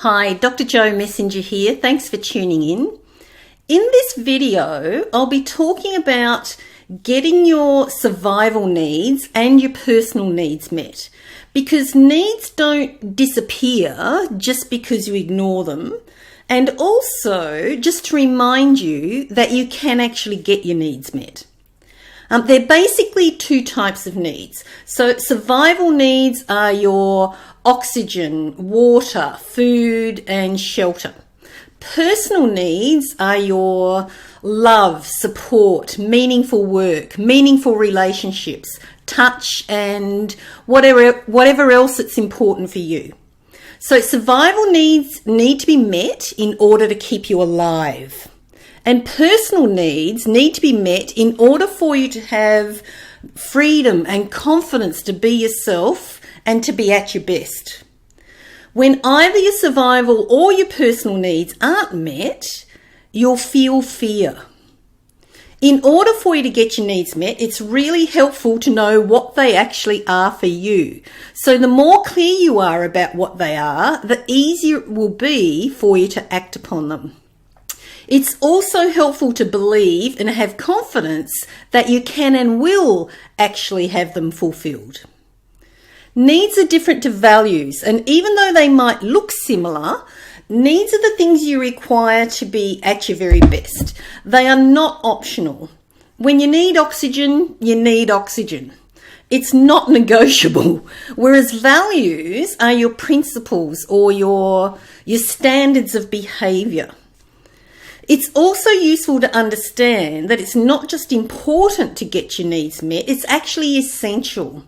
Hi, Dr. Jo Messenger here. Thanks for tuning in. In this video, I'll be talking about getting your survival needs and your personal needs met, because needs don't disappear just because you ignore them. And also, just to remind you that you can actually get your needs met. They're basically two types of needs. So survival needs are your oxygen, water, food, and shelter. Personal needs are your love, support, meaningful work, meaningful relationships, touch, and whatever else that's important for you. So survival needs need to be met in order to keep you alive. And personal needs need to be met in order for you to have freedom and confidence to be yourself and to be at your best. When either your survival or your personal needs aren't met, you'll feel fear. In order for you to get your needs met, it's really helpful to know what they actually are for you. So the more clear you are about what they are, the easier it will be for you to act upon them. It's also helpful to believe and have confidence that you can and will actually have them fulfilled. Needs are different to values, and even though they might look similar, needs are the things you require to be at your very best. They are not optional. When you need oxygen, you need oxygen. It's not negotiable. Whereas values are your principles or your standards of behaviour. It's also useful to understand that it's not just important to get your needs met, it's actually essential.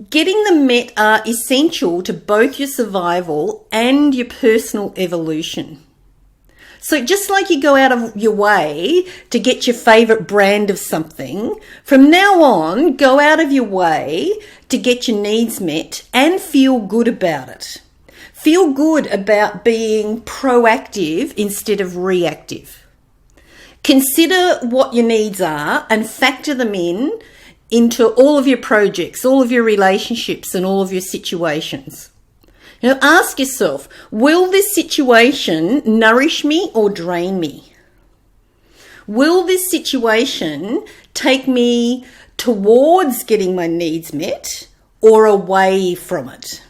Getting them met are essential to both your survival and your personal evolution. So just like you go out of your way to get your favourite brand of something, from now on, go out of your way to get your needs met and feel good about it. Feel good about being proactive instead of reactive. Consider what your needs are and factor them into all of your projects, all of your relationships, and all of your situations. Ask yourself, will this situation nourish me or drain me? Will this situation take me towards getting my needs met or away from it?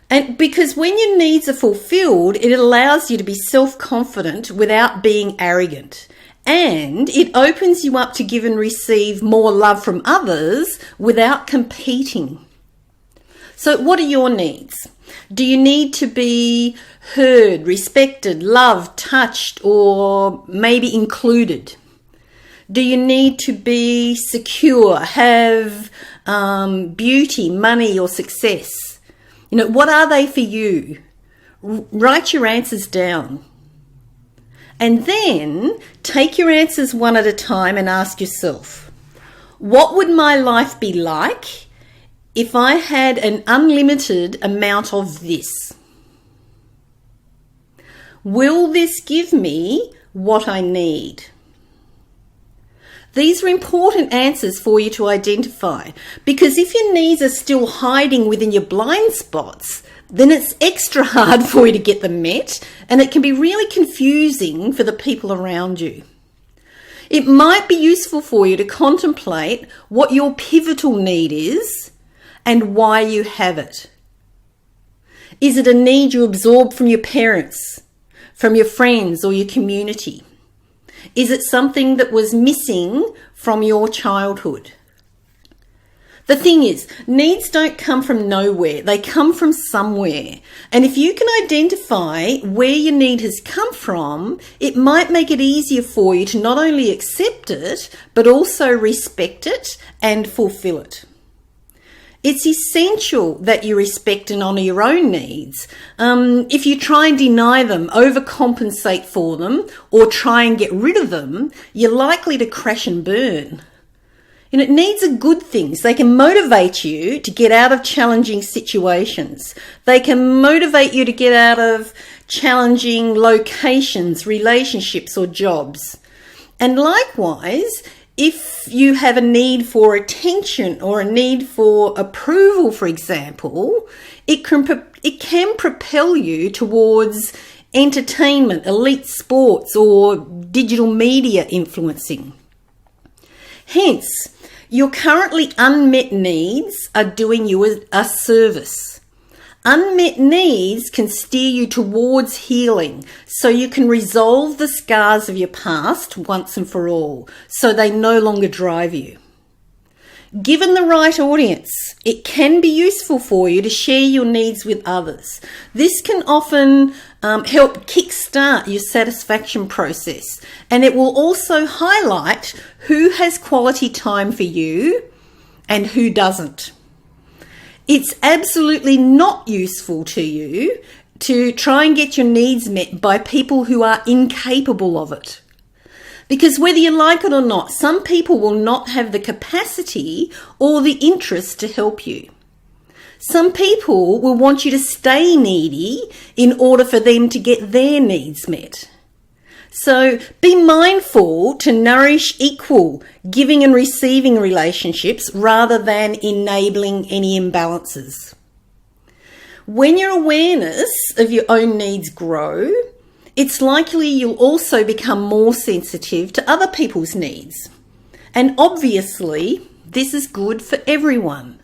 And because when your needs are fulfilled, it allows you to be self-confident without being arrogant. And it opens you up to give and receive more love from others without competing. So what are your needs? Do you need to be heard, respected, loved, touched, or maybe included? Do you need to be secure, have beauty, money, or success? What are they for you? Write your answers down. And then take your answers one at a time and ask yourself, what would my life be like if I had an unlimited amount of this? Will this give me what I need? These are important answers for you to identify, because if your needs are still hiding within your blind spots, then it's extra hard for you to get them met, and it can be really confusing for the people around you. It might be useful for you to contemplate what your pivotal need is and why you have it. Is it a need you absorb from your parents, from your friends, or your community? Is it something that was missing from your childhood? The thing is, needs don't come from nowhere. They come from somewhere. And if you can identify where your need has come from, it might make it easier for you to not only accept it, but also respect it and fulfill it. It's essential that you respect and honour your own needs. If you try and deny them, overcompensate for them, or try and get rid of them, you're likely to crash and burn. Needs are good things. They can motivate you to get out of challenging situations. They can motivate you to get out of challenging locations, relationships, or jobs. And likewise, if you have a need for attention or a need for approval, for example, it can propel you towards entertainment, elite sports, or digital media influencing. Hence, your currently unmet needs are doing you a service. Unmet needs can steer you towards healing so you can resolve the scars of your past once and for all, so they no longer drive you. Given the right audience, it can be useful for you to share your needs with others. This can often help kickstart your satisfaction process, and it will also highlight who has quality time for you and who doesn't. It's absolutely not useful to you to try and get your needs met by people who are incapable of it. Because whether you like it or not, some people will not have the capacity or the interest to help you. Some people will want you to stay needy in order for them to get their needs met. So be mindful to nourish equal giving and receiving relationships rather than enabling any imbalances. When your awareness of your own needs grow, it's likely you'll also become more sensitive to other people's needs. And obviously, this is good for everyone,